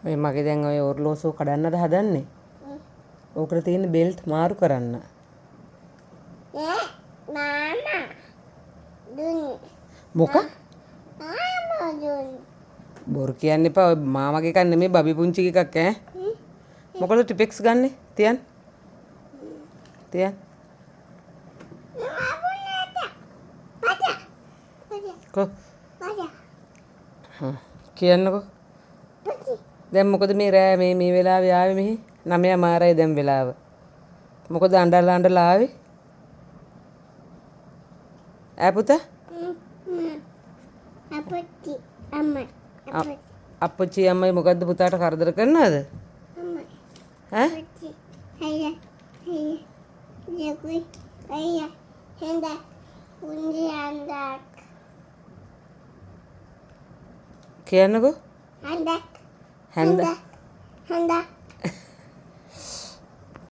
ඔය මගේ දැන් ඔය ඔර්ලෝසුව කඩන්නද හදන්නේ? ඕකට තියෙන බෙල්ට් මාරු කරන්න. නෑ මාමා දුන්නේ. මොකක්? මාමා දුන්නේ. බොරු කියන්න එපා. ඔය මාමගේ එකක් නෙමෙයි බබි පුංචි එකක් ඈ. මොකද ටිපෙක්ස් ගන්නෙ? තියන්. තියන්. කො කියන්නකෝ. දැන් මොකද මේ රෑ මේ වෙලාවේ ආවේ මෙහි 9:00 දැන් වෙලාව. මොකද අඬලා ආවේ? ඈ පුතා? අපච්චි අම්මයි. අප්පච්චි අම්මයි මොකද්ද පුතාට කරදර කරනවද? අම්මයි. ඈ? අපච්චි අයියා ජකුයි අයියා හෙන්ද උන්දි අන්දක් කියන්නකෝ. අන්දක් හැන්ද හන්ද